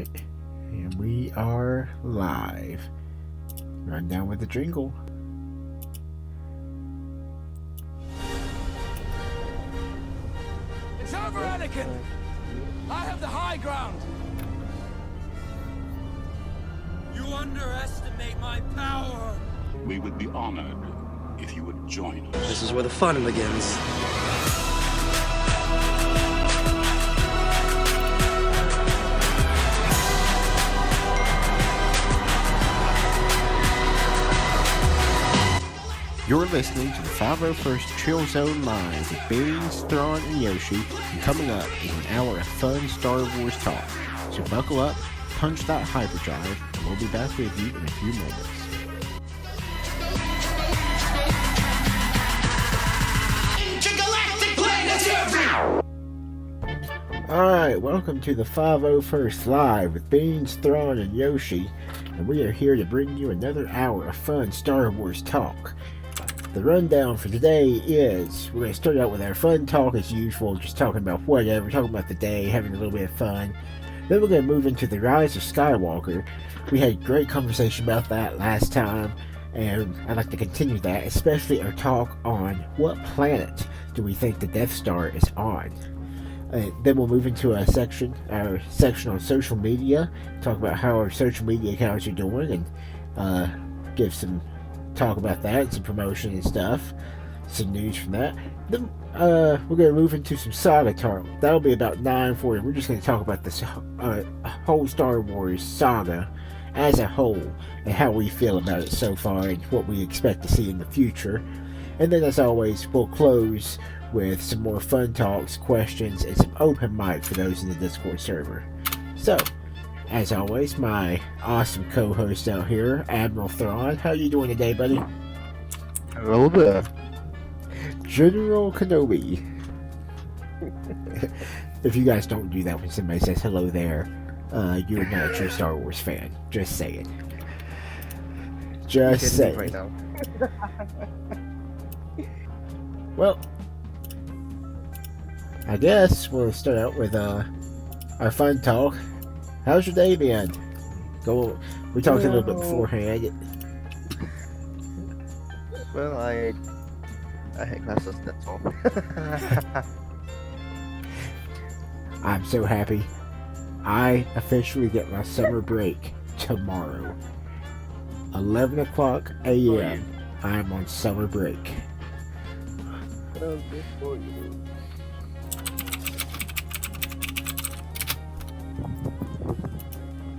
Alright, and we are live. Run down with the jingle. It's over, Anakin! I have the high ground! You underestimate my power! We would be honored if you would join us. This is where the fun begins. You're listening to the 501st Chill Zone Live with Beanz, Thrawn, and Yoche, and coming up is an hour of fun Star Wars talk. So buckle up, punch that hyperdrive, and we'll be back with you in a few moments. Alright, welcome to the 501st Live with Beanz, Thrawn, and Yoche, and we are here to bring you another hour of fun Star Wars talk. The rundown for today is, we're going to start out with our fun talk as usual, just talking about whatever, talking about the day, having a little bit of fun. Then we're going to move into the Rise of Skywalker. We had a great conversation about that last time, and I'd like to continue that, especially our talk on what planet do we think the Death Star is on. Then we'll move into our section on social media, talk about how our social media accounts are doing, and give some talk about that, and some promotion and stuff, some news from that. Then we're going to move into some saga talk. That'll be about 9:40. We're just going to talk about this whole Star Wars saga as a whole, and how we feel about it so far, and what we expect to see in the future. And then, as always, we'll close with some more fun talks, questions, and some open mic for those in the Discord server. So, as always, my awesome co-host out here, Admiral Thrawn. How you doing today, buddy? Hello there. General Kenobi. If you guys don't do that when somebody says hello there, you're not a true Star Wars fan. Just saying. Just saying. Right now. Well, I guess we'll start out with our fun talk. How's your day been? We talked a little bit beforehand. Well, I had classes, that's all. I'm so happy. I officially get my summer break tomorrow. 11 o'clock a.m. I'm on summer break. Oh, good for you.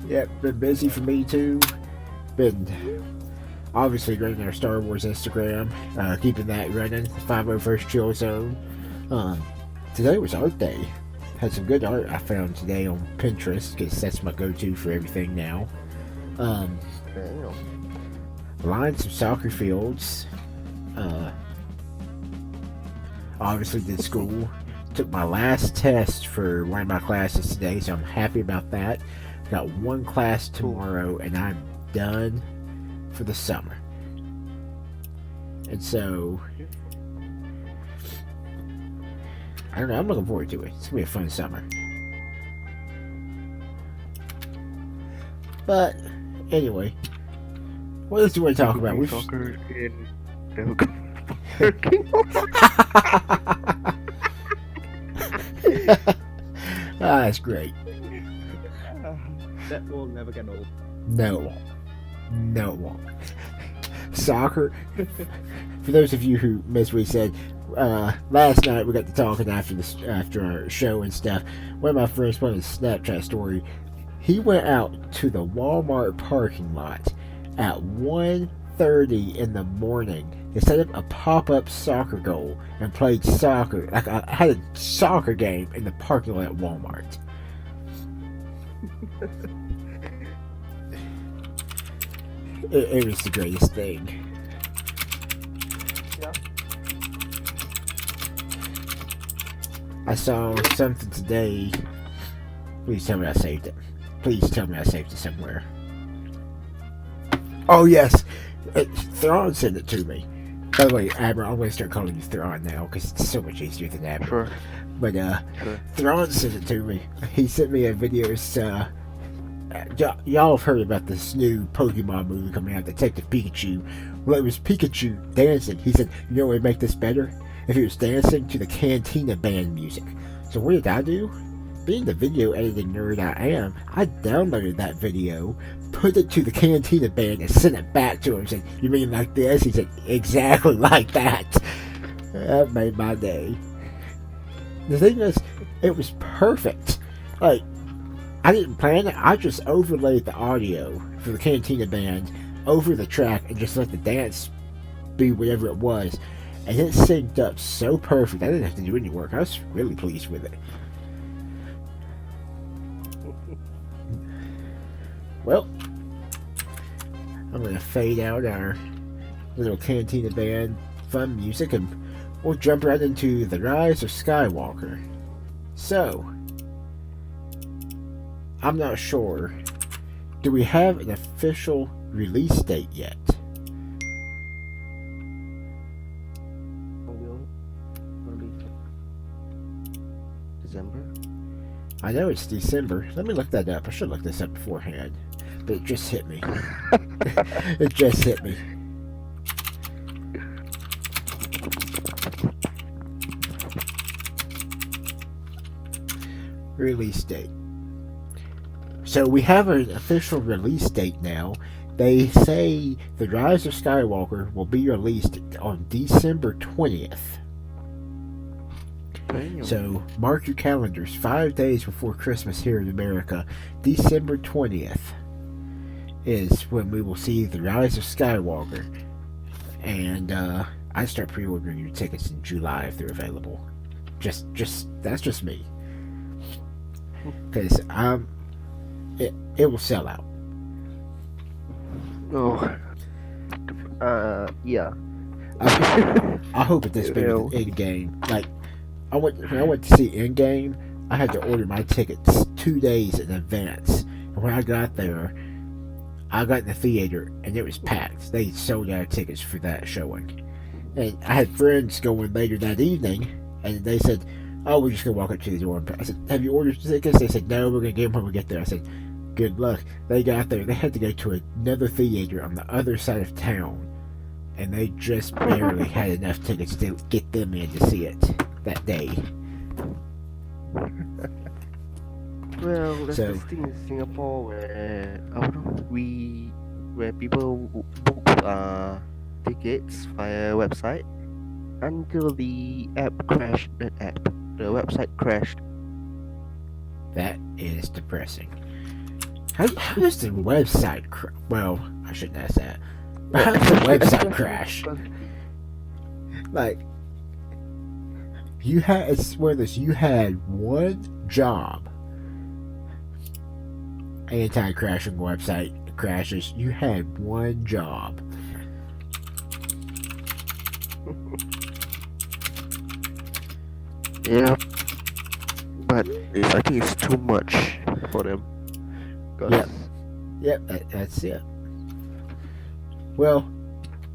Yep, been busy for me too. Been obviously running our Star Wars Instagram, keeping that running. 501st Chill Zone. Today was art day. Had some good art I found today on Pinterest, because that's my go-to for everything now. Lined some soccer fields. Obviously did school. Took my last test for one of my classes today, so I'm happy about that. Got one class tomorrow, and I'm done for the summer. And so, I don't know, I'm looking forward to it. It's gonna be a fun summer. But anyway, what else do we talk about? Soccer in that's great. That will never get old. No, it won't. Soccer. For those of you who missed what he said, last night we got to talking after our show and stuff. One of my friends put on a Snapchat story. He went out to the Walmart parking lot at 1:30 in the morning and set up a pop-up soccer goal and played soccer. Like, I had a soccer game in the parking lot at Walmart. It was the greatest thing. Yeah. I saw something today. Please tell me I saved it. Please tell me I saved it somewhere. Oh yes, Thrawn sent it to me. By the way, Admiral, I'm going to start calling you Thrawn now because it's so much easier than Admiral. Sure. But Sure. Thrawn sent it to me. He sent me a video. y'all have heard about this new Pokemon movie coming out, Detective Pikachu. Well, it was Pikachu dancing. He said, you know what would make this better? If he was dancing to the Cantina Band music. So what did I do? Being the video editing nerd I am, I downloaded that video, put it to the Cantina Band, and sent it back to him. Said, you mean like this? He said, exactly like that. That made my day. The thing is, it was perfect. Like, I didn't plan it. I just overlaid the audio for the Cantina Band over the track and just let the dance be whatever it was. And it synced up so perfect. I didn't have to do any work. I was really pleased with it. Well, I'm going to fade out our little Cantina Band fun music and we'll jump right into The Rise of Skywalker. So, I'm not sure. Do we have an official release date yet? December? I know it's December. Let me look that up. I should look this up beforehand. But it just hit me. It just hit me. Release date. So we have an official release date now. They say The Rise of Skywalker will be released on December 20th. Damn. So mark your calendars. 5 days before Christmas here in America, December 20th is when we will see The Rise of Skywalker. And I start pre-ordering your tickets in July if they're available. Just that's just me. Because it will sell out. Oh. Yeah. I hope it does better than Endgame. Like, when I went to see Endgame, I had to order my tickets 2 days in advance. And when I got there, I got in the theater and it was packed. They sold out tickets for that showing. And I had friends going later that evening, and they said, oh, we're just going to walk up to the door. I said, have you ordered tickets? They said, no, we're going to get them when we get there. I said, good luck. They got there. They had to go to another theater on the other side of town. And they just barely had enough tickets to get them in to see it that day. Well, that's So- the thing in Singapore where people book tickets via website until the website crashed. That is depressing. How does the website well, I shouldn't ask that. How does the website crash? Like, you had one job. Anti-crashing website crashes. You had one job. Yeah, but I think it's too much for them. 'Cause Yep, that's it. Well,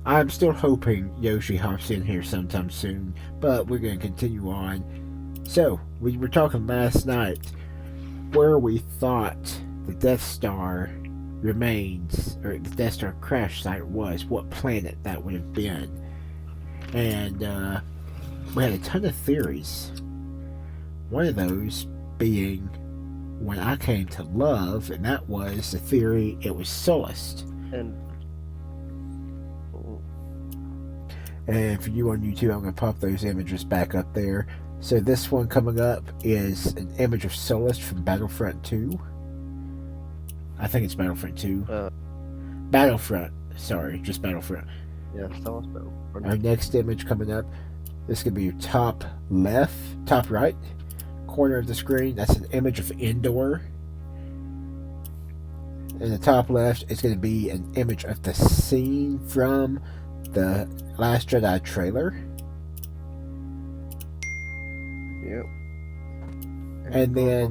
I'm still hoping Yoche hops in here sometime soon, but we're going to continue on. So, we were talking last night where we thought the Death Star remains, or the Death Star crash site was, what planet that would have been. And we had a ton of theories. One of those being one I came to love, and that was the theory it was Sullust. And for you on YouTube, I'm going to pop those images back up there. So this one coming up is an image of Sullust from Battlefront 2. I think it's Battlefront 2. Battlefront. Sorry, just Battlefront. yeah, Star Wars Battlefront. Our next image coming up, this could be your top right corner of the screen. That's an image of Endor. In the top left, it's going to be an image of the scene from the Last Jedi trailer. Yep. And then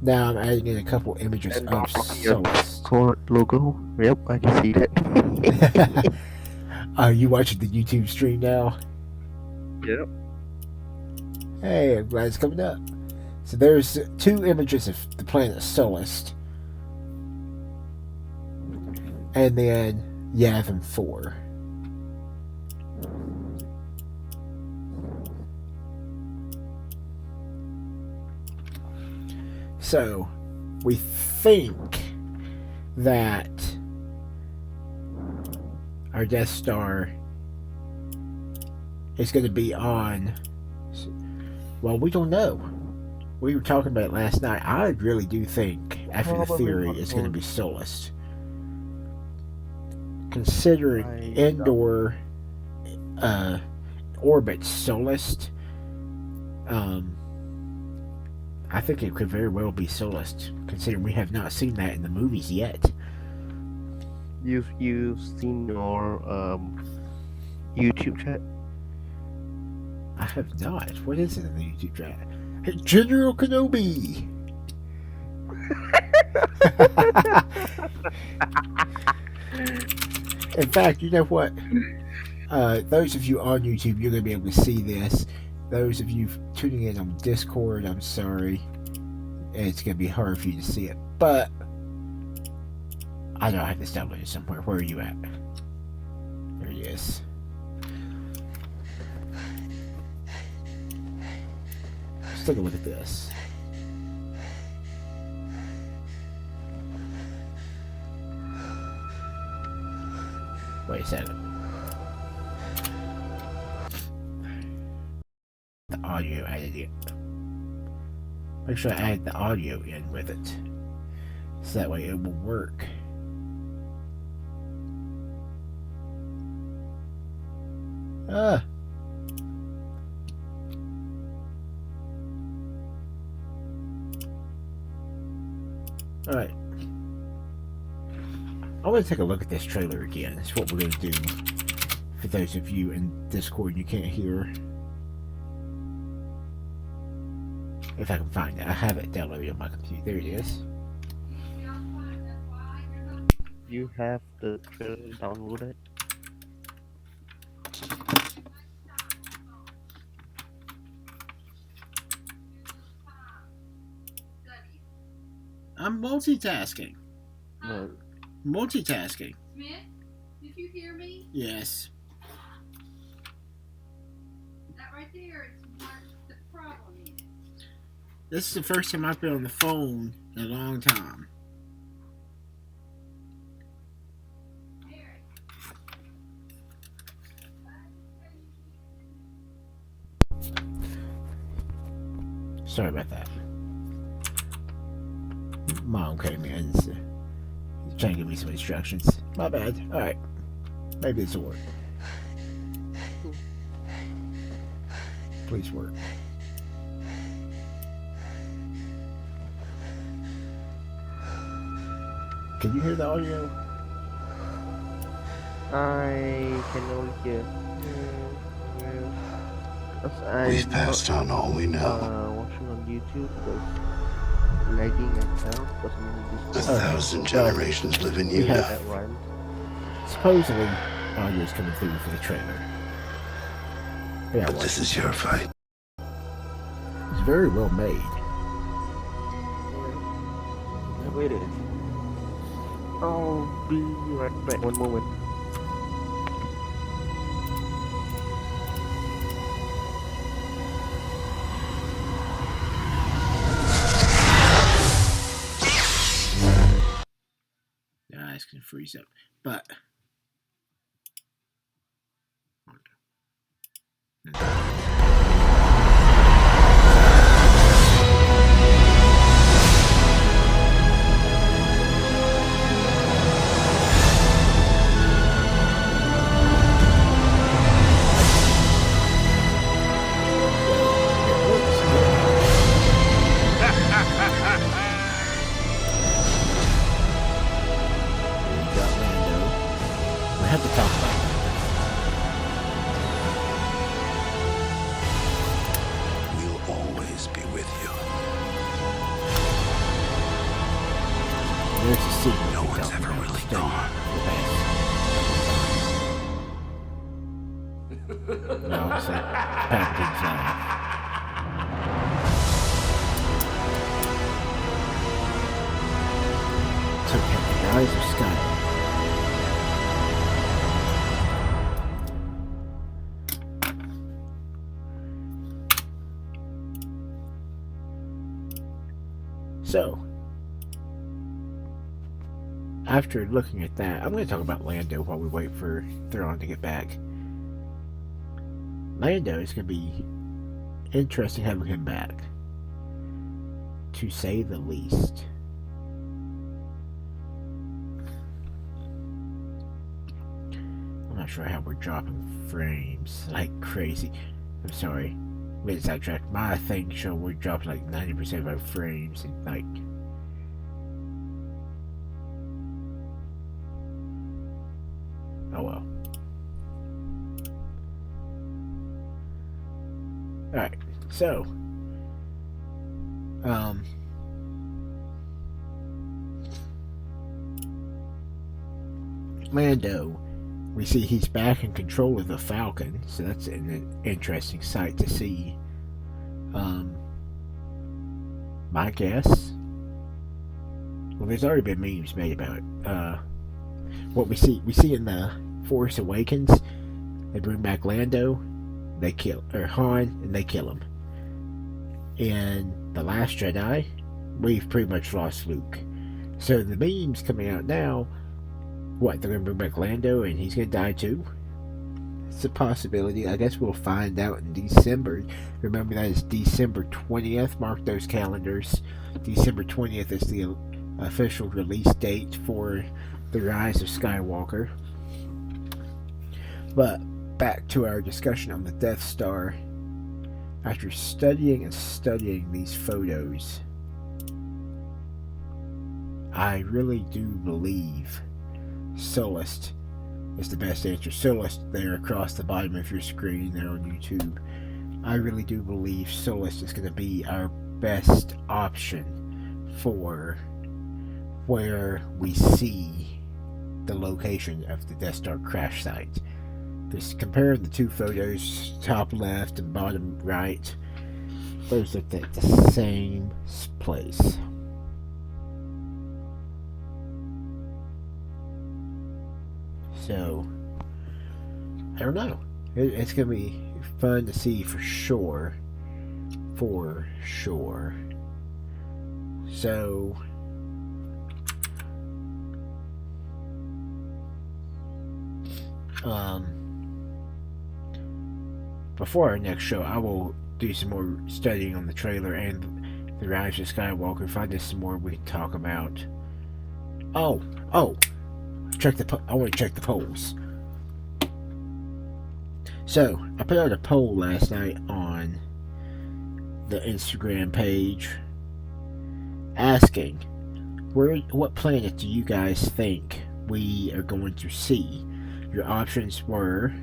now I'm adding in a couple images And of your Sullust. core logo. Yep, I can see that. Are you watching the YouTube stream now? Yep. Hey, I'm glad it's coming up. So there's two images of the planet Sullust. and then Yavin 4. So, we think that our Death Star is going to be on. Well, we don't know. We were talking about it last night. I really do think, after the theory, it's going to be Solus. Considering Endor orbits Solus, I think it could very well be Solus, considering we have not seen that in the movies yet. You've seen your YouTube chat? I have not. What is it in the YouTube chat? Hey, General Kenobi! In fact, you know what? Those of you on YouTube, you're going to be able to see this. Those of you tuning in on Discord, I'm sorry. It's going to be hard for you to see it. But I know I have this downloaded somewhere. Where are you at? There he is. Let's take a look at this. Wait a second. The audio added in. Make sure I add the audio in with it, so that way it will work. Alright. I want to take a look at this trailer again. That's what we're going to do. For those of you in Discord you can't hear. If I can find it. I have it downloaded on my computer. There it is. You have the trailer downloaded? I'm multitasking. No. Multitasking. Smith, did you hear me? Yes. That right there is what the problem is. This is the first time I've been on the phone in a long time. Eric. Sorry about that. Mom came in and trying to give me some instructions. My bad. Alright. Maybe this will work. Please work. Can you hear the audio? I can only hear. We've passed on all we know. Watching on YouTube because lagging and sound A thousand generations live in you now. that rhymes. Supposedly, audio is coming through for the trailer. Yeah, But this is your fight. it's very well made. Wait it. I'll be right back. One moment. Their eyes can freeze up. But we have to talk about that. We'll always be with you. There's a secret. No we one's talked ever about really studying gone. the past. No, it's like Palpatine's life. So, Captain, the eyes of Sky. So, after looking at that, I'm going to talk about Lando while we wait for Thrawn to get back. Lando is going to be interesting having him back, to say the least. I'm not sure how we're dropping frames like crazy. I'm sorry. Wait, sidetracked. My thing show we're dropping like 90% of our frames and like. Oh well. Alright, so Lando, we see he's back in control of the Falcon, so that's an interesting sight to see. My guess, well, there's already been memes made about it. What we see in the Force Awakens, they bring back Lando, they kill Han, and they kill him. In The Last Jedi, we've pretty much lost Luke. So the memes coming out now, what, they're gonna bring back Lando and he's gonna die too? It's a possibility. I guess we'll find out in December. Remember, that is December 20th. Mark those calendars. December 20th is the official release date for The Rise of Skywalker. But back to our discussion on the Death Star. After studying and studying these photos, I really do believe Solist is the best answer. Solist there across the bottom of your screen there on YouTube. I really do believe Solist is going to be our best option for where we see the location of the Death Star crash site. Just comparing the two photos, top left and bottom right, those look at the same place. So, I don't know. It's going to be fun to see for sure. For sure. So, before our next show, I will do some more studying on the trailer and The Rise of Skywalker. Find us some more we can talk about. Oh! I want to check the polls. So, I put out a poll last night on the Instagram page asking, what planet do you guys think we are going to see? Your options were...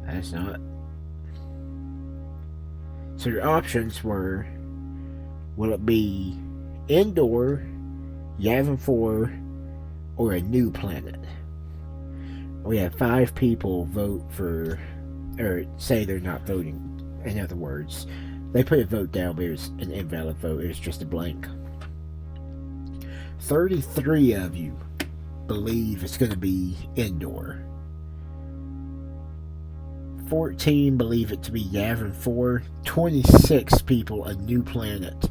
That's not... So your options were, will it be Endor, Yavin 4, or a new planet? We had 5 people vote for, or say they're not voting. In other words, they put a vote down, but it was an invalid vote. It was just a blank. 33 of you believe it's going to be Endor. 14 believe it to be Yavin 4. 26 people a new planet.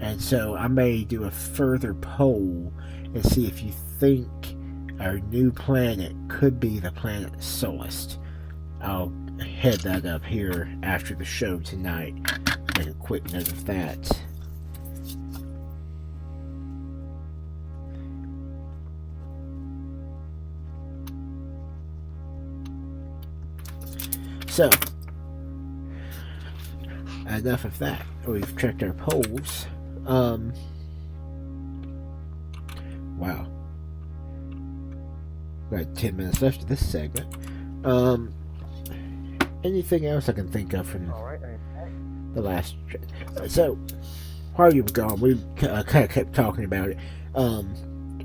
And so I may do a further poll and see if you think our new planet could be the planet Solist. I'll head that up here after the show tonight. Make a quick note of that. So, enough of that. We've checked our polls. Wow. Got 10 minutes left of this segment. Anything else I can think of from the last... So, while you were gone, we kind of kept talking about it.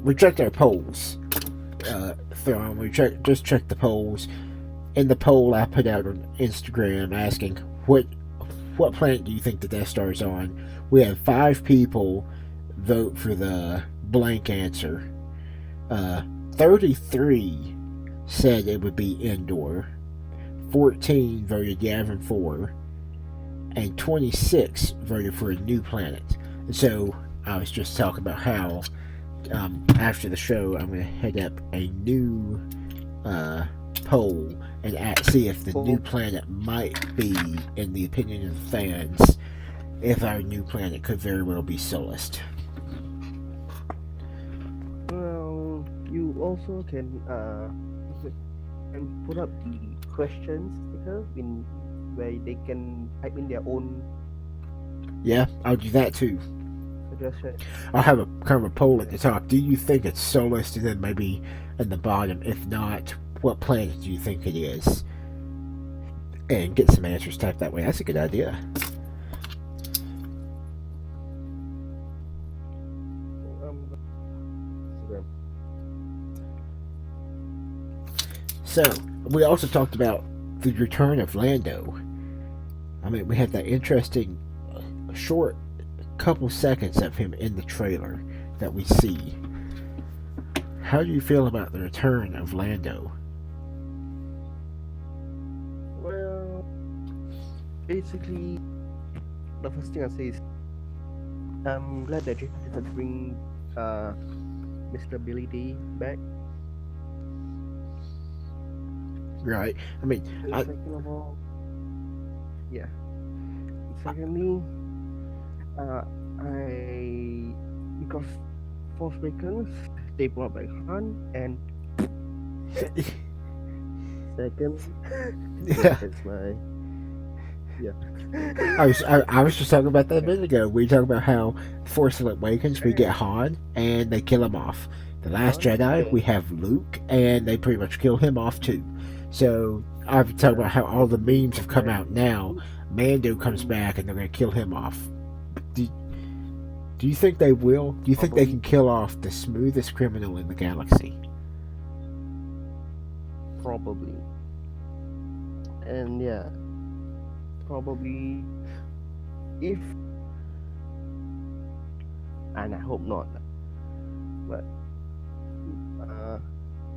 We checked our polls. Thrawn, we just checked the polls. In the poll I put out on Instagram asking, what planet do you think the Death Star is on? We had 5 people vote for the blank answer. 33 said it would be Endor. 14 voted Yavin 4. and 26 voted for a new planet. And so I was just talking about how after the show, I'm going to head up a new poll and see if the new planet might be, in the opinion of the fans, if our new planet could very well be Solist. Well, you also can put up the questions sticker in where they can type in their own. Yeah, I'll do that too. Suggestion. I'll have a kind of a poll at the top. Do you think it's Solist? And then maybe at the bottom, if not, what planet do you think it is? And get some answers typed that way. That's a good idea. So, we also talked about the return of Lando. I mean, we had that interesting short couple seconds of him in the trailer that we see. How do you feel about the return of Lando? Well, basically, the first thing I say is I'm glad that you decided to bring Mr. Billy D back. Right. I mean, second of all, yeah. Secondly, because Force Awakens, they brought back Han, and second, that's my I was just talking about that a minute ago. We talked about how Force Awakens, we get Han and they kill him off. The Last Jedi, we have Luke and they pretty much kill him off too. So I've talked about how all the memes have come out now. Mando comes back and they're going to kill him off. Do you think they will? Do you think they can kill off the smoothest criminal in the galaxy? Probably. And yeah, probably if, and I hope not, but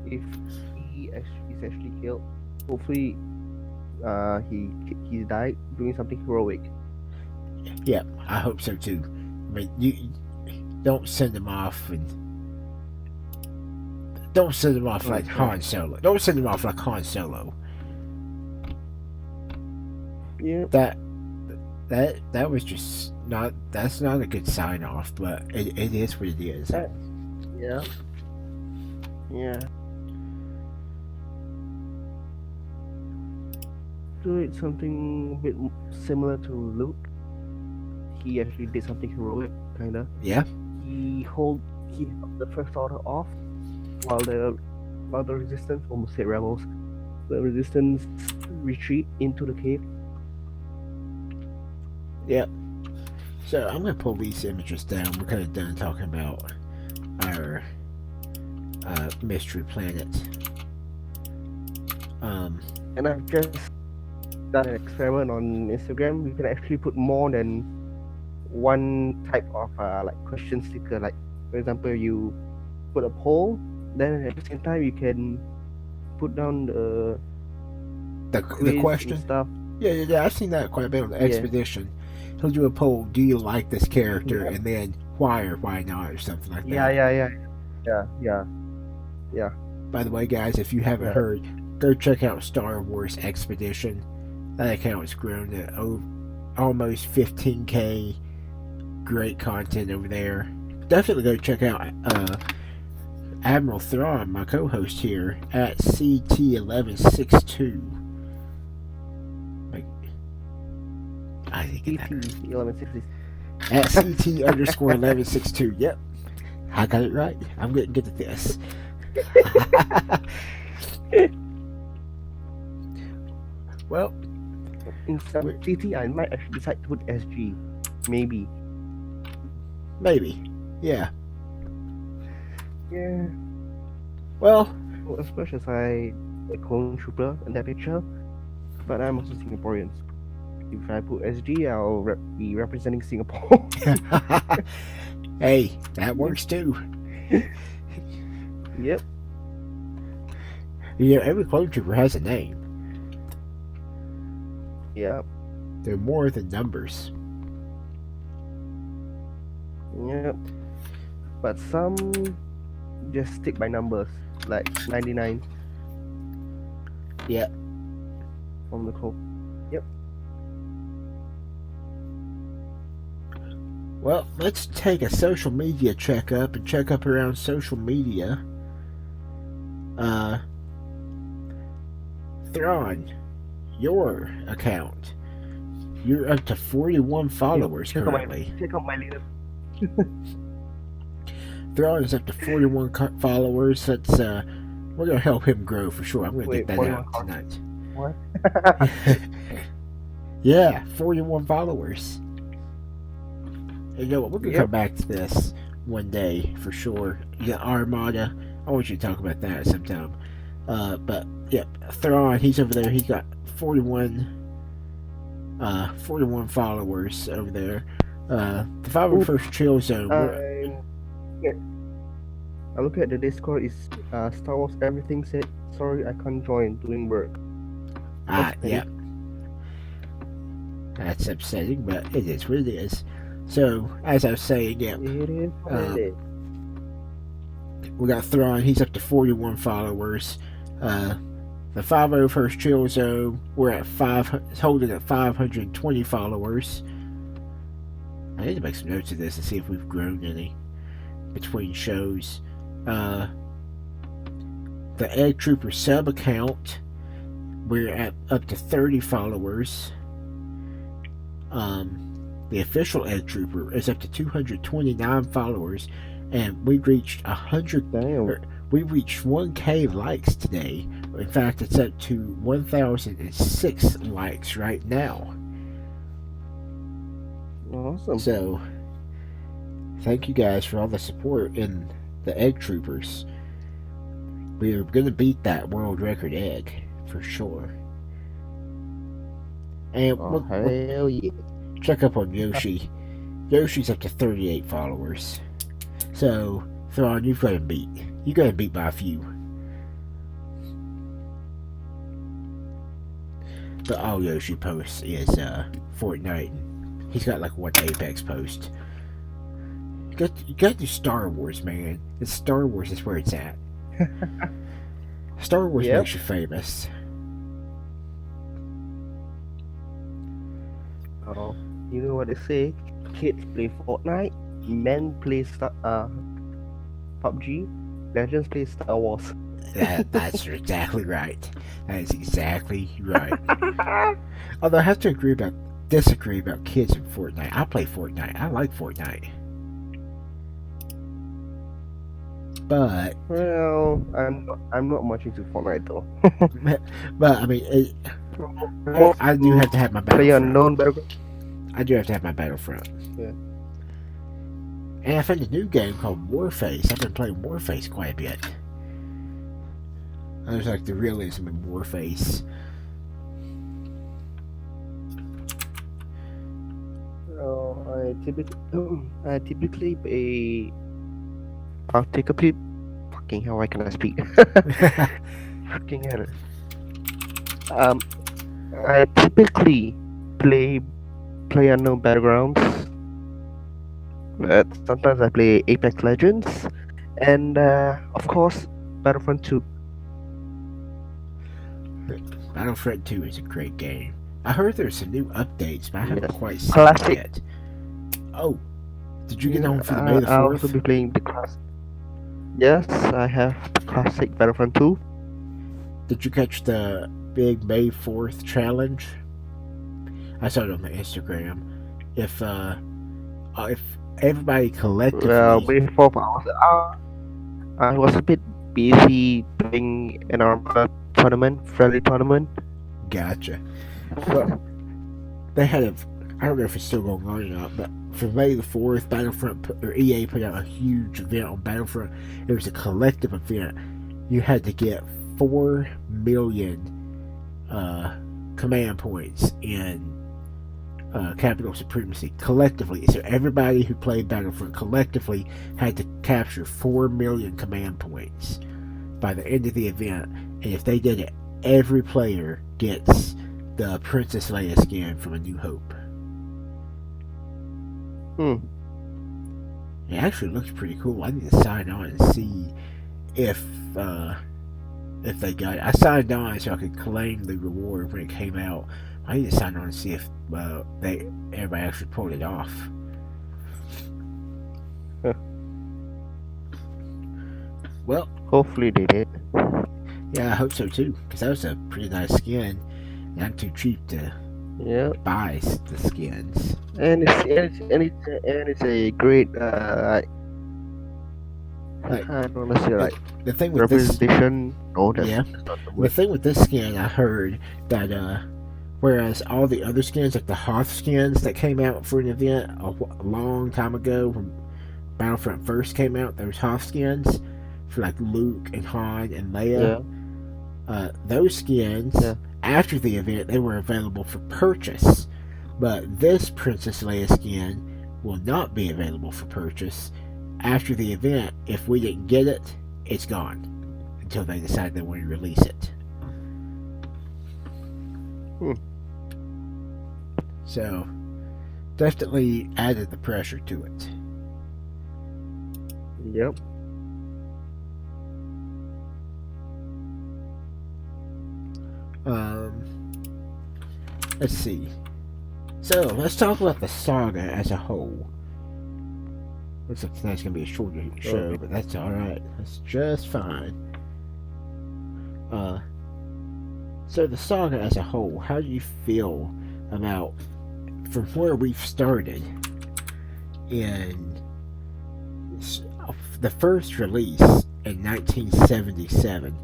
if he is actually killed, hopefully he died doing something heroic. Yeah, I hope so too. I mean, you don't send him off like Han Solo. Don't send him off like Han Solo. Yeah. That was just not. That's not a good sign off, but it is what it is. Yeah. Yeah. Do it something a bit similar to Luke. He actually did something heroic, kinda. Yeah. He held the First Order off while the Resistance, almost say rebels, the Resistance retreat into the cave. Yeah. So I'm gonna pull these images down. We're kind of done talking about our mystery planet. And I've just done an experiment on Instagram. We can actually put more than one type of like question sticker. Like, for example, you put a poll, then at the same time you can put down the question and stuff. Yeah, I've seen that quite a bit on the Expedition. He'll do a poll: do you like this character? And then why or why not, or something like that. Yeah. By the way, guys, if you haven't heard, go check out Star Wars Expedition. That account's grown to almost 15K. Great content over there. Definitely go check out Admiral Thrawn, my co-host here, at CT1162. I think it matters. At CT_1162. Yep, I got it right. I'm getting good at this. Well, instead of CT, I might actually decide to put SG. Maybe. Yeah. Yeah. Well, as much as I a clone trooper in that picture, but I'm also Singaporean. If I put SG, I'll be representing Singapore. Hey, that works too. Yep. Yeah, every clone trooper has a name. Yeah. They're more than numbers. Yep. But some just stick by numbers, like 99 Yeah. from the code. Yep. Well, let's take a social media checkup and check up around social media. Thrawn, your account. You're up to 41 followers currently. Check out my leader. Thrawn is up to 41 followers. That's we're gonna help him grow for sure. I'm gonna get that out tonight. What? Yeah, 41 followers. You know what? We're gonna come back to this one day for sure. Yeah, Armada. I want you to talk about that sometime. But yeah, Thrawn, he's over there. He's got 41 followers over there. The 501st Chill Zone. I look at the Discord. Is Star Wars Everything said sorry I can't join doing work. Yeah. That's upsetting, but it is what it is. So, as I was saying, yeah. It is what it is. We got Thrawn, he's up to 41 followers. The 501st Chill Zone, we're at holding at 520 followers. I need to make some notes of this and see if we've grown any between shows. The Egg Trooper sub account, we're at up to 30 followers. The official Egg Trooper is up to 229 followers, and we reached 100. We reached 1K likes today. In fact, it's up to 1,006 likes right now. Awesome. So, thank you guys for all the support in the Egg Troopers. We're gonna beat that world record egg for sure. And hell yeah. Check up on Yoche. Yoshi's up to 38 followers. So, Thrawn, you've got him beat. You got him beat by a few. But all Yoshi posts is Fortnite. He's got like one Apex post. You got to do Star Wars, man. It's Star Wars is where it's at. Star Wars makes you famous. Oh, you know what they say? Kids play Fortnite, men play PUBG, legends play Star Wars. That's exactly right. That is exactly right. Although I have to disagree about kids in Fortnite. I play Fortnite. I like Fortnite. But well, I'm not much into Fortnite though. but I mean, I do have to have my Battlefront. I do have to have my Battlefront. Yeah. And I found a new game called Warface. I've been playing Warface quite a bit. I was like the realism in Warface. I typically play. I'll take a peep. Fucking hell! Why can I speak? Fucking hell. I typically play unknown battlegrounds, but sometimes I play Apex Legends, and of course Battlefront 2. Battlefront 2 is a great game. I heard there's some new updates, but I haven't quite seen Classic. it yet. Oh, did you get on for the May the 4th? I'll also be playing the classic. Yes, I have the classic Battlefront 2. Did you catch the big May 4th challenge? I saw it on my Instagram. If everybody collectively... Well, May 4th, I was a bit busy playing an Armada friendly tournament. Gotcha. Well, they had I don't know if it's still going on or not, but for May the 4th, EA put out a huge event on Battlefront. It was a collective event. You had to get 4 million command points in capital supremacy collectively. So everybody who played Battlefront collectively had to capture 4 million command points by the end of the event. And if they did it, every player gets the Princess Leia skin from A New Hope. It actually looks pretty cool. I need to sign on and see if they got it. I signed on so I could claim the reward when it came out. I need to sign on and see if everybody actually pulled it off. Huh. Well, Hopefully they did. yeah, I hope so too, because that was a pretty nice skin. Not too cheap to buy the skins. And it's a great I don't want to say like the thing with this, representation. the thing with this skin, I heard that whereas all the other skins, like the Hoth skins that came out for an event a long time ago when Battlefront first came out, there was Hoth skins for like Luke and Han and Leia. Those skins, after the event, they were available for purchase. But this Princess Leia skin will not be available for purchase after the event. If we didn't get it, it's gone until they decide they want to release it. So, definitely added the pressure to it. Yep. Let's see. So, let's talk about the saga as a whole. Looks like tonight's gonna be a shorter show, but that's alright. That's just fine. So the saga as a whole, how do you feel about from where we've started in the first release in 1977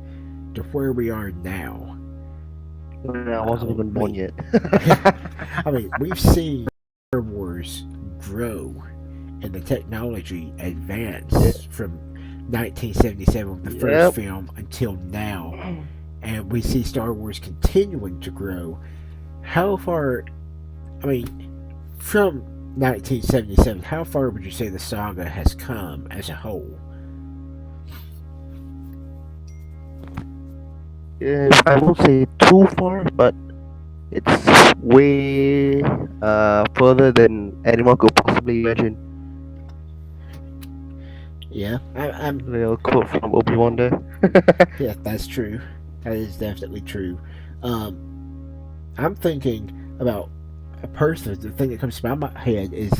to where we are now? I wasn't even born yet. I mean, we've seen Star Wars grow and the technology advance from 1977 with the first film until now, and we see Star Wars continuing to grow. How far, I mean, from 1977, how far would you say the saga has come as a whole? I won't say too far, but it's way further than anyone could possibly imagine. Yeah, I'm Little quote from Obi-Wan there. yeah, that's true. That is definitely true. I'm thinking about a person. The thing that comes to my head is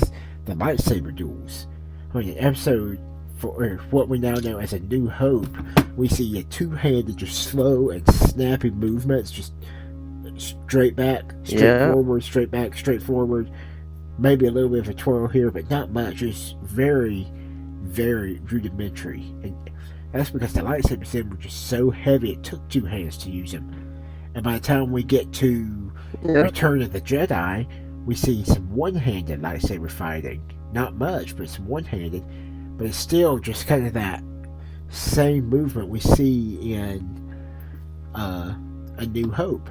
the lightsaber duels. I mean, in episode for what we now know as A New Hope, we see a two-handed, just slow and snappy movements, just straight back, straight forward, straight back, straight forward. Maybe a little bit of a twirl here, but not much. Just very, very rudimentary. And that's because the lightsabers then were just so heavy it took two hands to use them. And by the time we get to Return of the Jedi, we see some one-handed lightsaber fighting. Not much, but some one-handed. But it's still just kind of that same movement we see in A New Hope.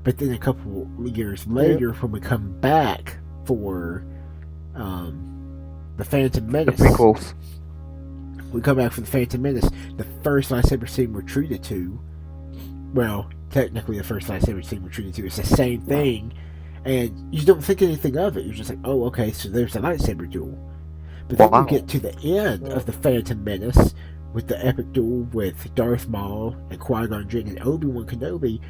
But then a couple years later, when we come back for the Phantom Menace, we come back for the Phantom Menace, the first lightsaber scene we're treated to, well, technically the first lightsaber scene we're treated to is the same thing, and you don't think anything of it. You're just like, oh, okay, so there's a lightsaber duel. But then we get to the end of the Phantom Menace with the epic duel with Darth Maul and Qui-Gon Jinn and Obi-Wan Kenobi,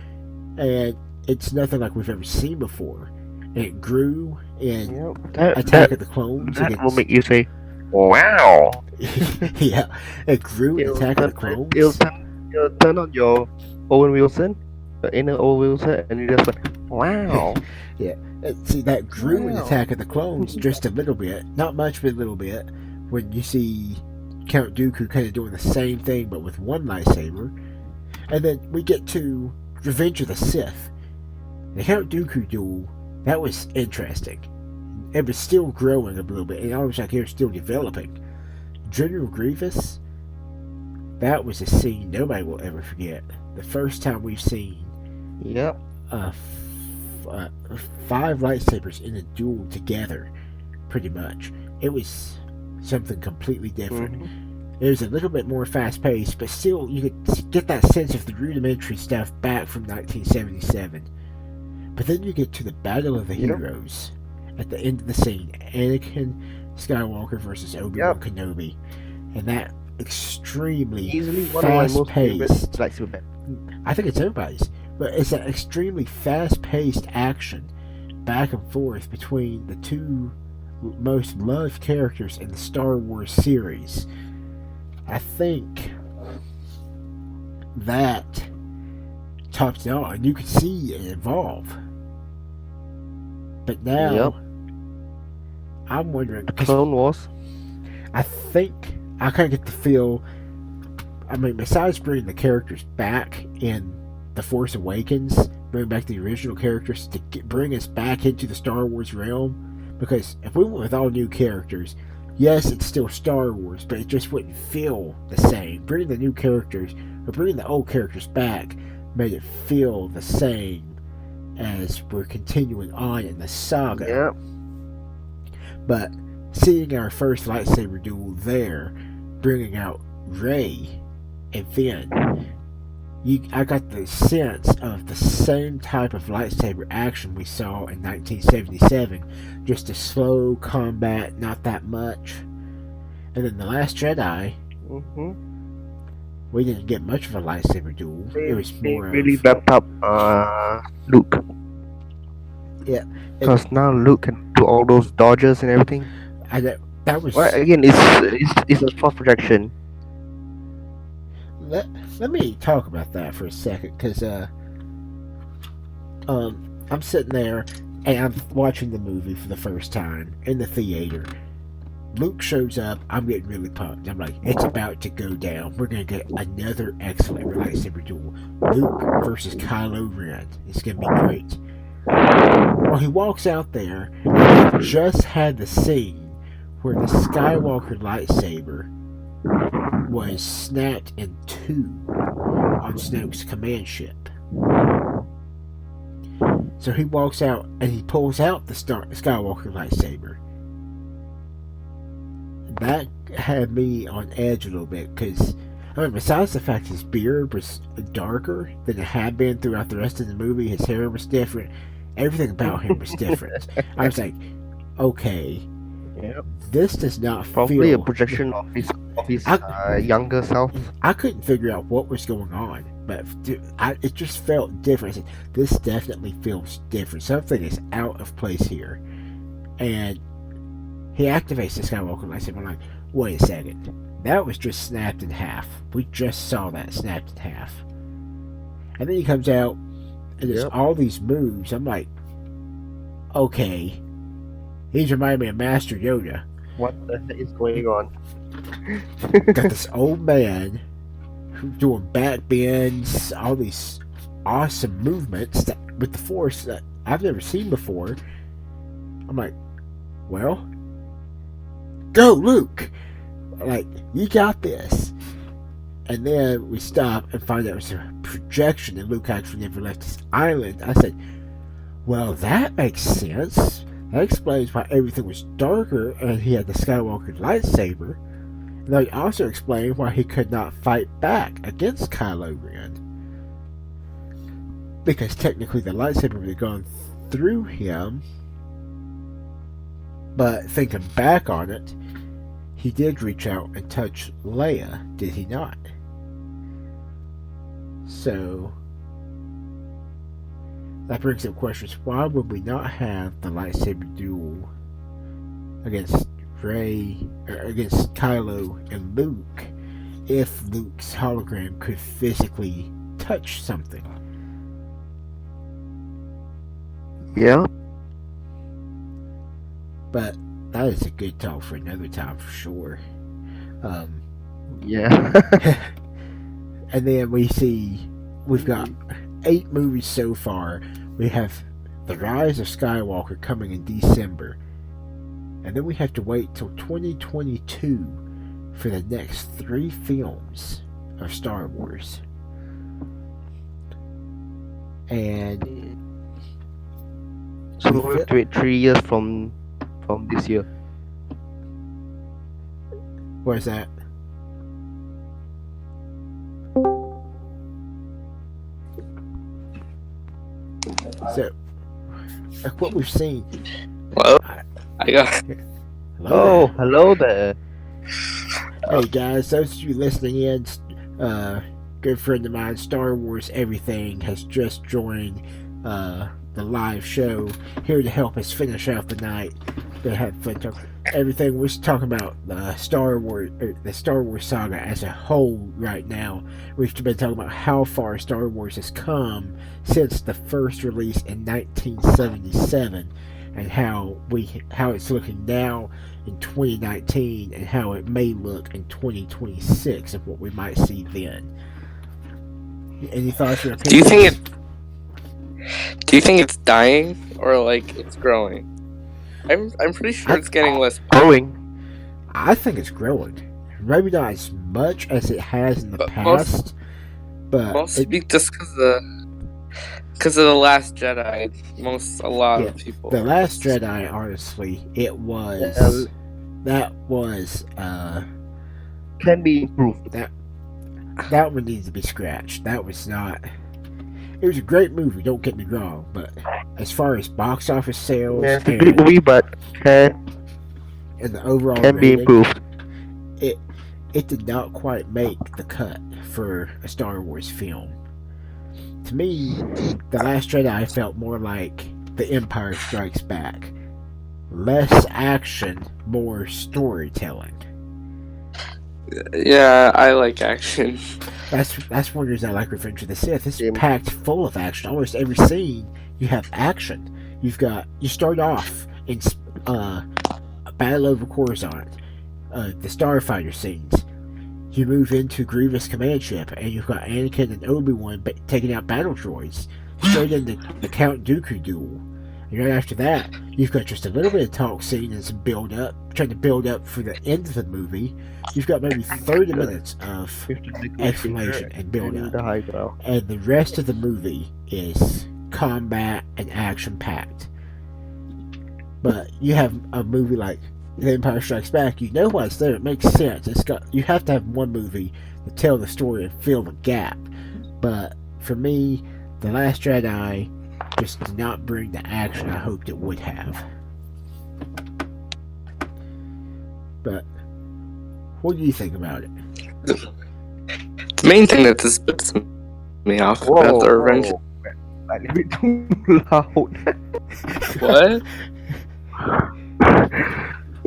and it's nothing like we've ever seen before. And it grew in Attack of the Clones. That will make you say, wow. Yeah, it grew in Attack of the Clones. It'll turn on your Owen Wilson, the inner Owen Wilson, and you just like, wow. Yeah, see, that grew in Attack of the Clones just a little bit. Not much, but a little bit. When you see Count Dooku kind of doing the same thing, but with one lightsaber. And then we get to Revenge of the Sith. The Count Dooku duel, that was interesting. It was still growing a little bit, and I was like, it was still developing. General Grievous, that was a scene nobody will ever forget. The first time we've seen 5 lightsabers in a duel together, pretty much. It was something completely different. It was a little bit more fast-paced, but still, you could get that sense of the rudimentary stuff back from 1977. But then you get to the Battle of the Yep. Heroes at the end of the scene. Anakin Skywalker versus Obi-Wan Kenobi. And that extremely Easily one of my most favorite fast-paced... lightsaber battles. I think it's everybody's. But it's an extremely fast-paced action back and forth between the two most loved characters in the Star Wars series. I think that tops it all, and you could see it evolve. But now, Yep. I'm wondering, because Clone Wars. I think I kind of get the feel. I mean, besides bringing the characters back in The Force Awakens, bring back the original characters to bring us back into the Star Wars realm, because if we went with all new characters, yes, it's still Star Wars, but it just wouldn't feel the same. Bringing the new characters, or bringing the old characters back, made it feel the same as we're continuing on in the saga. Yep. But seeing our first lightsaber duel there, bringing out Rey and Finn, I got the sense of the same type of lightsaber action we saw in 1977. Just a slow combat, not that much. And then The Last Jedi, Mm-hmm. we didn't get much of a lightsaber duel. It was more really of... wrapped up Luke. Yeah. Because now Luke can do all those dodges and everything. That was... Well, again, it's a false projection. Let me talk about that for a second, because I'm sitting there and I'm watching the movie for the first time in the theater. Luke shows up. I'm getting really pumped. I'm like, it's about to go down. We're going to get another excellent lightsaber duel. Luke versus Kylo Ren. It's going to be great. Well, he walks out there and they just had the scene where the Skywalker lightsaber was snapped in two on Snoke's command ship. So he walks out and he pulls out the Skywalker lightsaber. That had me on edge a little bit, because, I mean, besides the fact his beard was darker than it had been throughout the rest of the movie, his hair was different, everything about him was different. I was like, okay, Yep. this does not Probably feel... a projection of his younger self. I couldn't figure out what was going on, but it just felt different. I said, this definitely feels different. Something is out of place here. And he activates the Skywalker lightsaber. I'm like, wait a second. That was just snapped in half. We just saw that snapped in half. And then he comes out and there's all these moves. I'm like, okay. He's reminding me of Master Yoda. What the heck is going on? Got this old man doing back bends, all these awesome movements with the Force that I've never seen before. I'm like, well, go, Luke! Like, you got this. And then we stop and find out it was a projection and Luke actually never left his island. I said, well, that makes sense. That explains why everything was darker and he had the Skywalker lightsaber. And that also explained why he could not fight back against Kylo Ren. Because technically the lightsaber would have gone through him. But thinking back on it, he did reach out and touch Leia, did he not? So that brings up questions. Why would we not have the lightsaber duel against Rey, or against Kylo and Luke, if Luke's hologram could physically touch something? Yeah. But that is a good talk for another time for sure. Yeah. And then we've got 8 movies so far. We have The Rise of Skywalker coming in December. And then we have to wait till 2022 for the next 3 films of Star Wars. And So we have to wait 3 years from this year. what is that? like what we've seen. Well, I got. Hello hello there. there. Hey guys, those of you listening in, good friend of mine, Star Wars Everything, has just joined the live show here to help us finish out the night. They had fun talking. Everything we're talking about the Star Wars saga as a whole right now. We've been talking about how far Star Wars has come since the first release in 1977, and how it's looking now in 2019, and how it may look in 2026, and what we might see then. Any thoughts or opinions? Do you think it's dying or like it's growing? I'm pretty sure it's getting less. Growing. I think it's growing. Maybe not as much as it has in the past, but mostly just because of the Last Jedi. A lot of people. The Last Jedi, honestly, that was can be improved. That one needs to be scratched. That was not. It was a great movie, don't get me wrong, but as far as box office sales It's a great movie, but and the overall can be rating, improved. it did not quite make the cut for a Star Wars film. To me, The Last Jedi felt more like The Empire Strikes Back. Less action, more storytelling. Yeah, I like action. That's one reason I like Revenge of the Sith. It's packed full of action. Almost every scene you have action. You start off in Battle over Coruscant, the starfighter scenes. You move into Grievous command ship, and you've got Anakin and Obi-Wan taking out battle droids. Straight into the Count Dooku duel. And right after that, you've got just a little bit of talk scene and some build-up, trying to build up for the end of the movie. You've got maybe 30 minutes of explanation and build-up. And the rest of the movie is combat and action-packed. But you have a movie like The Empire Strikes Back, you know why it's there, it makes sense. You have to have one movie to tell the story and fill the gap. But for me, The Last Jedi just did not bring the action I hoped it would have. But what do you think about it? The main thing that just puts me off about the Revenge. A little bit too loud. What?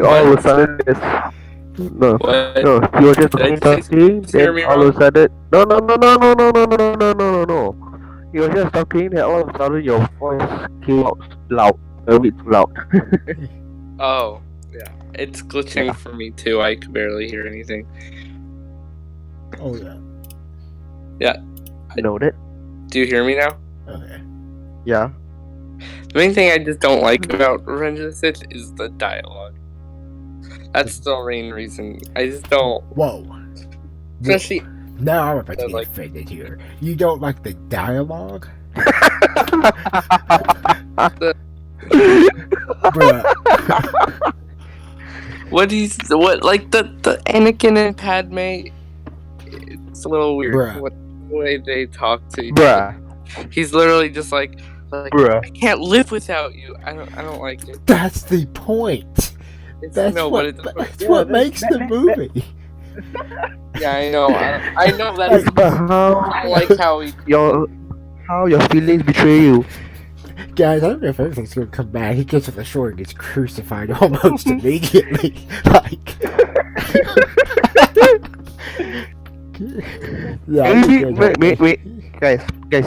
All of a sudden, no, you were just talking, then all of a sudden, no. You were just talking, then all of a sudden your voice came out loud, a bit too loud. Oh, yeah. It's glitching for me too. I could barely hear anything. Oh yeah. Yeah. I know that. Do you hear me now? Okay. Yeah. The main thing I just don't like about Revenge of the Sith is the dialogue. That's the main reason. I just don't. Whoa. Especially. Now I'm about to get offended here. You don't like the dialogue? Bruh. What like the Anakin and Padme? It's a little weird. Bruh. What the way they talk to each Bruh. other. He's literally just like Bruh. I can't live without you. I don't like it. That's the point. That's what makes the movie. Yeah, I know. I know that. Is, I like how your feelings betray you. Guys, I don't know if everything's gonna come back. He gets on the shore and gets crucified almost immediately. Like, yeah. Wait, guys.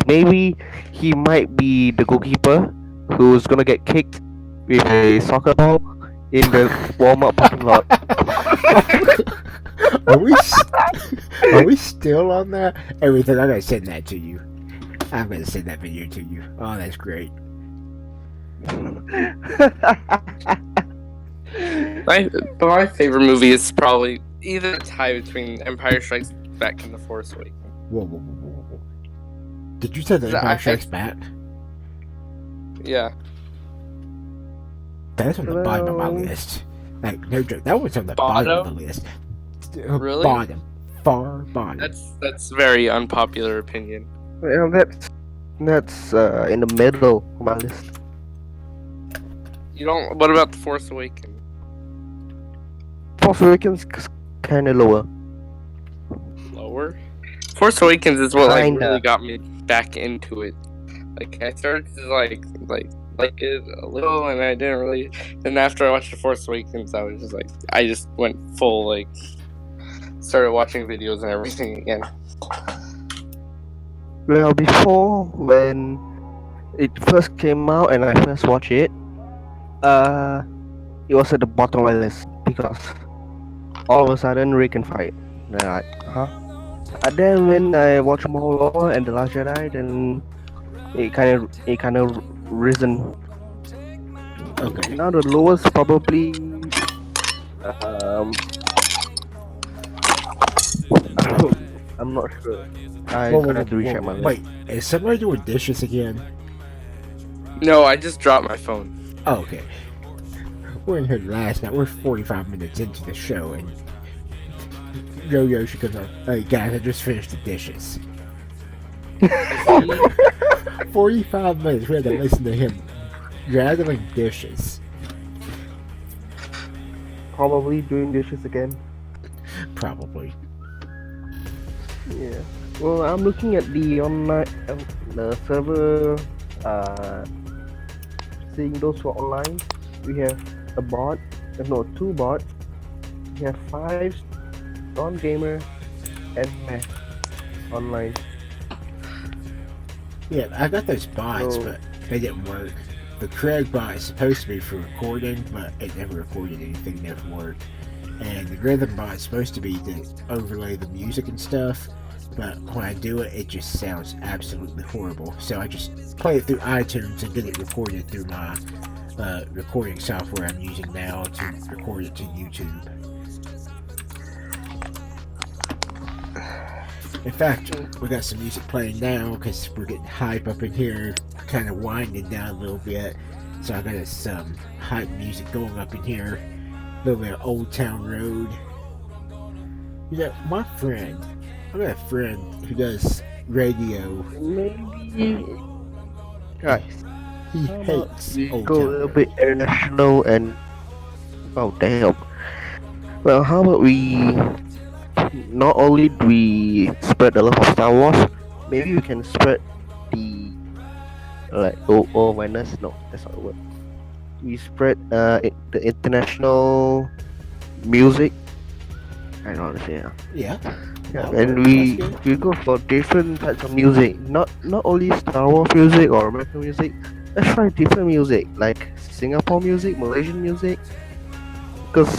Maybe he might be the goalkeeper who's gonna get kicked with a soccer ball in the warm-up parking lot. Are we still on that? Everything, I'm gonna send that to you. I'm gonna send that video to you. Oh, that's great. My favorite movie is probably either a tie between Empire Strikes Back and The Force Awakens. Whoa. Did you say The Empire Strikes Back? Yeah. That's on the bottom of my list. Like, no joke, that was on the bottom of the list. Really? Bottom. Far bottom. That's very unpopular opinion. Well, that's in the middle of my list. You don't. What about the Force Awakens? Force Awakens kind of lower. Lower. Force Awakens is what like Kinda. really got me back into it. Like I started to like it a little, and I didn't really. Then after I watched the Force Awakens, I was just like, I just went full like, started watching videos and everything again. Well, before when it first came out and I first watched it, it was at the bottom of my list because all of a sudden Rick can fight. And I'm like, huh? And then when I watched more Lore and The Last Jedi, then it kind of risen. Okay. Now the lowest probably I'm not sure. I Whoa, have to recheck my list. wait, is somebody doing dishes again? No, I just dropped my phone. Oh, okay. We're in here last night. We're 45 minutes into the show, and Yoche comes up. Hey guys, I just finished the dishes. 45 minutes. We had to listen to him rattling dishes. Probably doing dishes again. Probably. Yeah. Well, I'm looking at the online, the server. Seeing those who are online, we have a bot. No, 2 bots. We have 5 non-gamer and Matt online. Yeah, I got those bots, So- but they didn't work. The Craig bot is supposed to be for recording, but it never recorded anything, never worked. And the Rhythm bot is supposed to be to overlay the music and stuff, but when I do it, it just sounds absolutely horrible. So I just play it through iTunes and get it recorded through my recording software I'm using now to record it to YouTube. In fact, we got some music playing now because we're getting hype up in here, kind of winding down a little bit. So I got some hype music going up in here. A little bit of Old Town Road. You know, my friend, I got a friend who does radio. Maybe. Guys, He how about hates we Old go a Town little Road. bit international and. Oh damn. Well, how about we? Not only do we spread the love of Star Wars, maybe we can spread the awareness. No, that's not the word. We spread the international music. I don't know how to say it. Yeah. Yeah, That and works, we that's good. we go for different types of music. Not only Star Wars music or American music. Let's try different music like Singapore music, Malaysian music. Because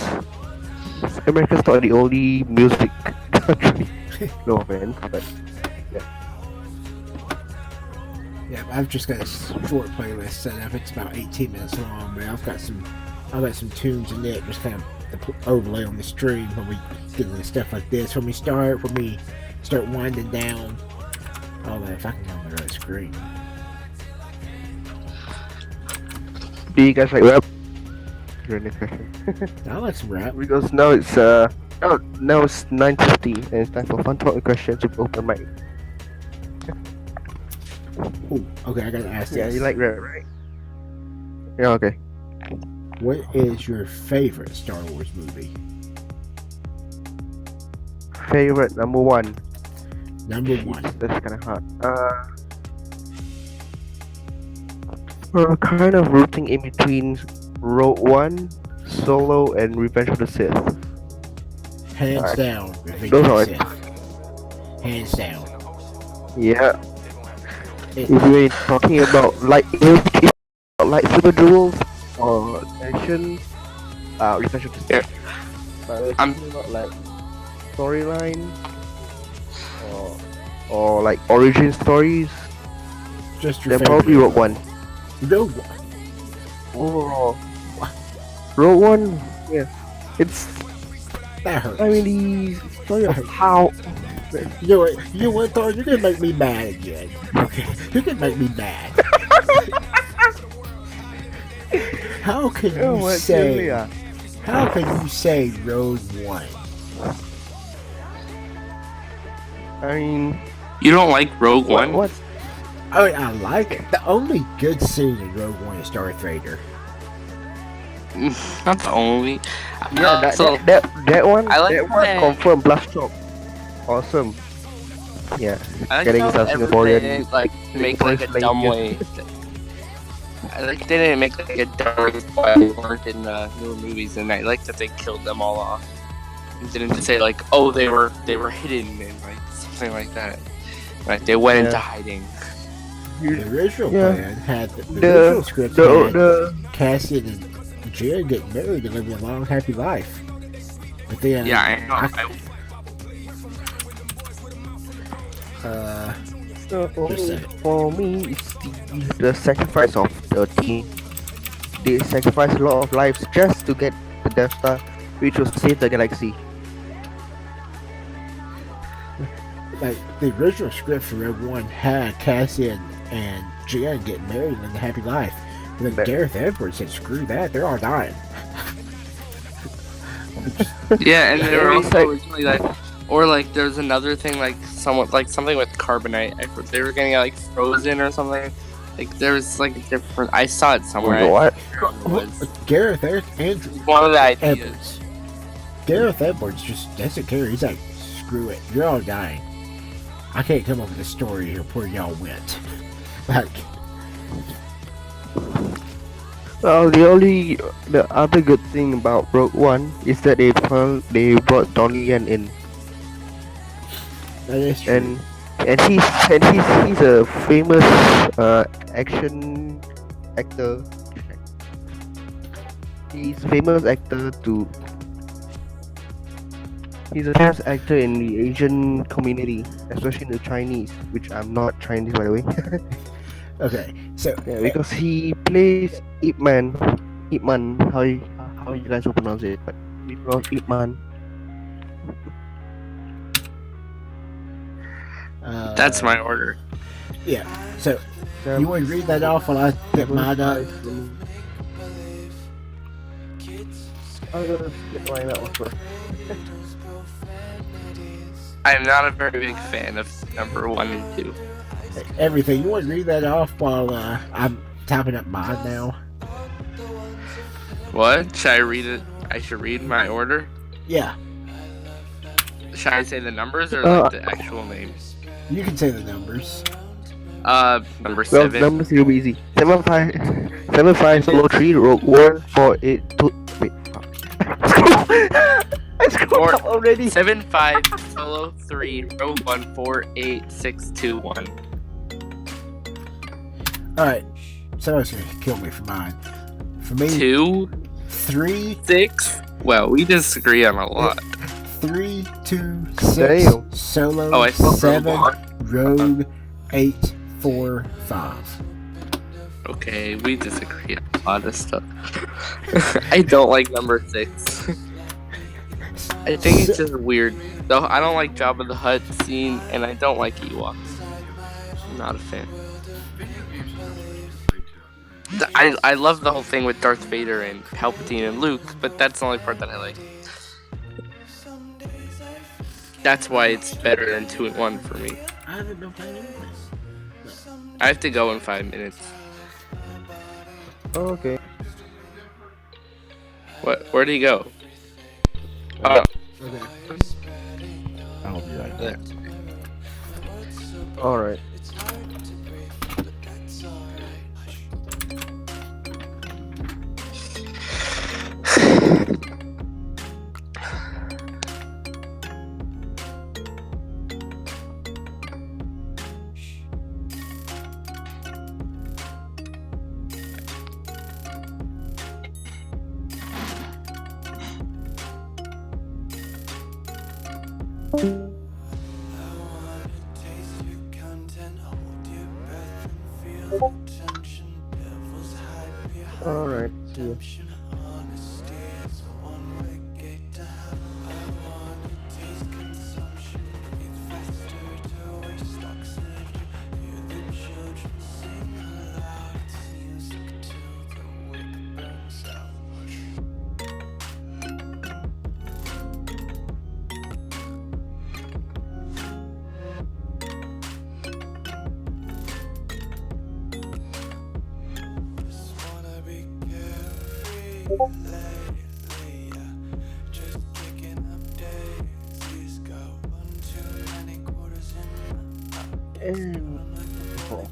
America's not the only music country. No offense, but Yeah, I've just got a short playlist set up. It's about 18 minutes long, but I've got some tunes in it, just kind of to overlay on the stream when we get into stuff like this. When we start winding down, all that. If I can go on the right screen. do you guys like rap? Your next question. I like some rap. Because now it's now it's 9:50 and it's time for fun talk questions with open mic. Ooh, okay, I gotta ask Yeah, this. you like rap, right? Yeah, okay. What is your favorite Star Wars movie? Favorite number 1. Number 1. That's kind of hard. We're kind of rooting in between Rogue One, Solo, and Revenge of the Sith. Hands Alright. down. Revenge Those of are the Sith. Hands down. Yeah. It- If we're talking about lightsaber duels or action, Revenge of the Sith. But we're I'm- talking about like storyline or like origin stories, Just your then favorite. probably Rogue One. Rogue One. Overall, Rogue One, yeah, it's. That hurts. I mean, the story of how. You know what, Thor? You're gonna make me mad again. Okay, you're gonna make me mad. How can Oh, you what, say? really, How can you say Rogue One? I mean, You don't like Rogue One? what's I mean, I like it. The only good scene in Rogue One is Darth Vader. Not the only. Yeah, So that one. I like that one that- confirmed blast chop. Awesome. Yeah. I like Getting how some everyone Singaporean didn't, like make like a voice dumb language. way. I like they didn't make like a dumb way why they weren't in the newer movies, and I like that they killed them all off. And didn't just say like, oh, they were hidden and like something like that. Like they went into hiding. The original Yeah. plan had the The original script the had the Cassian and Jared getting married and living a long, happy life. But then, Yeah, I know. Just say it. for me, it's the sacrifice of the team. They sacrificed a lot of lives just to get the Death Star, which will save the galaxy. like the original script for Rogue One had Cassian and Jen getting married and living a happy life. But then But- Gareth Edwards said, "Screw that! They're all dying." Yeah, and they were It's also like- originally like, or like there's another thing like somewhat like something with carbonite. They were getting like frozen or something. Like there was like a different. I saw it somewhere. What? It was Gareth Andrew one of the ideas. Edwards. Gareth Edwards just doesn't care. He's like, "Screw it! You're all dying. I can't come up with a story of where y'all went." Like, Well, the other good thing about Rogue One is that they brought Donnie Yen in, that is true. and he's a famous action actor. He's a famous actor to. He's a famous actor in the Asian community, especially in the Chinese, which I'm not Chinese by the way. Okay, so Yeah, because he plays Ip Man. Ip Man, how you guys will pronounce it, but we pronounce Ip Man. That's my order. yeah. So you want to read that off while I get mine up? I'm gonna skip mine out also. I am not a very big fan of number 1 and 2. Everything. You want to read that off while I'm typing up mine now? What? Should I read it? I should read my order? Yeah, Should I say the numbers or Uh, like the actual names? you can say the numbers. Number Well, 7. numbers will be easy. 75 solo 3 Rogue 148 2. Wait. I screwed up already. 7-5 solo 3 row 1 4 8 6 2 1. All right. Someone's gonna kill me for mine. For me, 2 3, 6. Well, we disagree on a lot. 3, 2, 6, Damn. solo, Oh, I spelled 7, Rogue rogue, 8, 4, 5. Okay, we disagree on a lot of stuff. I don't like number 6. I think it's just weird. Though I don't like Jabba the Hutt scene, and I don't like Ewoks. I'm not a fan. I love the whole thing with Darth Vader and Palpatine and Luke, but that's the only part that I like. That's why it's better than 2 and 1 for me. I haven't been playing anything. I have to go in 5 minutes. Okay. What? Where'd he go? Oh, Okay. I'll be right back. Alright. Alright, see ya. Wanna be carefree. And oh,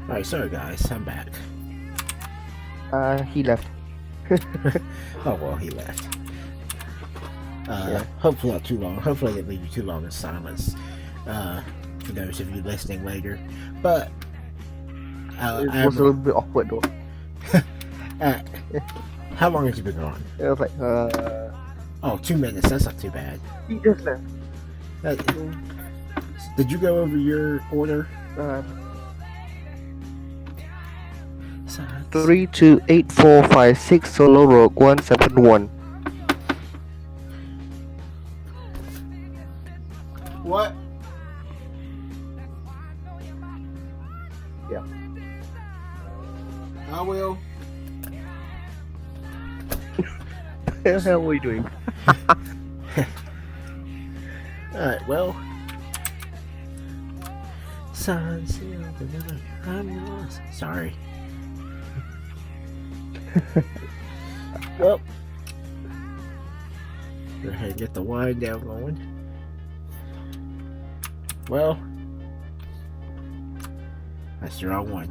Alright, sorry guys, I'm back. he left. Oh well, he left. Yeah. Hopefully not too long. Hopefully I didn't leave you too long in silence. For those of you listening later. But It was a little bit awkward though. how long has you been gone? It was like, Oh, 2 minutes. That's not too bad. he just left. Did you go over your order? 328456 Solo Rogue 171. What? Yeah. I will. What the hell were you doing? Alright, well. Sign, seal, deliver. I'm yours. Sorry. Well. Go ahead and get the wind down going. Well. That's the wrong one.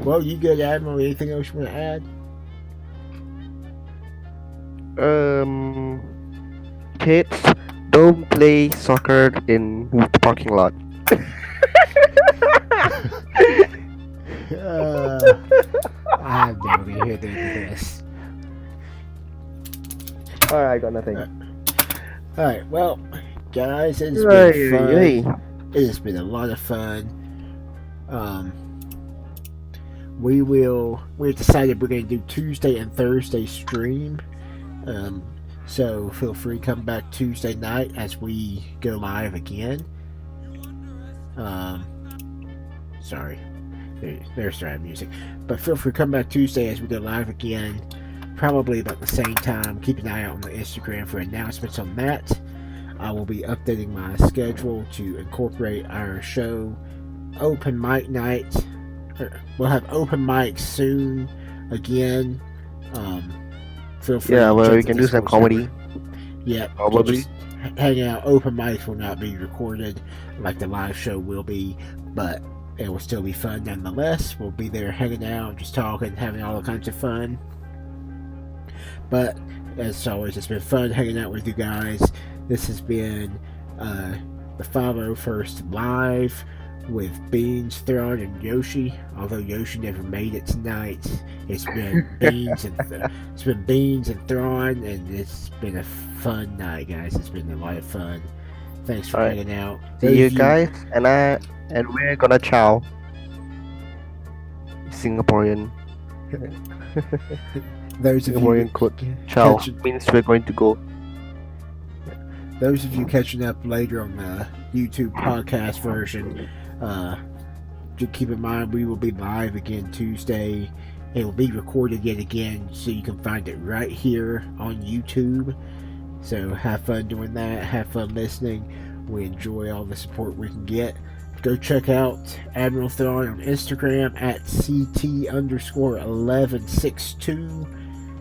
Well, you good, Admiral? Anything else you want to add? Kids, don't play soccer in the parking lot. I'm never gonna hear the end of this. Alright, I got nothing. Alright, well, guys, it's been fun. Hey. It has been a lot of fun. We've decided we're going to do Tuesday and Thursday stream. So feel free to come back Tuesday night as we go live again. Sorry. There's the music. But feel free to come back Tuesday as we go live again. Probably about the same time. Keep an eye out on the Instagram for announcements on that. I will be updating my schedule to incorporate our show open mic night. We'll have open mics soon again. Feel free. Yeah, to well, check we the can do some Discord comedy. server. Yeah, Probably. just hang out. Open mics will not be recorded like the live show will be, but it will still be fun nonetheless. We'll be there hanging out, just talking, having all kinds of fun. But as always, it's been fun hanging out with you guys. This has been the 501st Live with Beanz, Thrawn, and Yoche. Although Yoche never made it tonight, it's been Beanz and Thrawn, and it's been a fun night, guys. It's been a lot of fun. Thanks for hanging out. See you guys, and we're gonna chow. Singaporean. Those of Singaporean you code chow catch- means we're going to go. Those of you catching up later on the YouTube podcast version, just keep in mind we will be live again Tuesday. It will be recorded yet again, so you can find it right here on YouTube. So have fun doing that. Have fun listening. We enjoy all the support we can get. Go check out Admiral Thrawn on Instagram at CT_1162.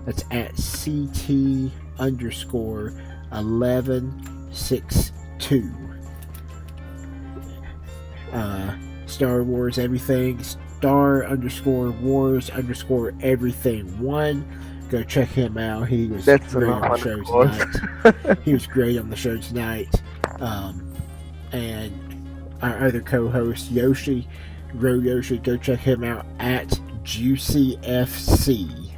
That's at CT_1162. Star Wars everything. Star_Wars_everything 1 Go check him out. He was That's great a on the lot, show of course. tonight. He was great on the show tonight. And our other co-host, Yoche, Yoche, go check him out at JuicyFC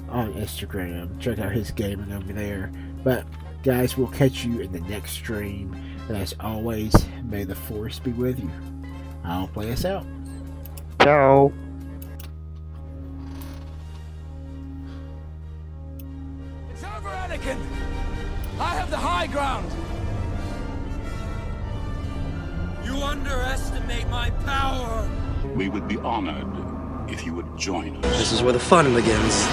on Instagram. Check out his gaming over there. But guys, we'll catch you in the next stream. And as always, may the Force be with you. I'll play us out. Ciao. It's over, Anakin! I have the high ground! You underestimate my power! We would be honored if you would join us. This is where the fun begins.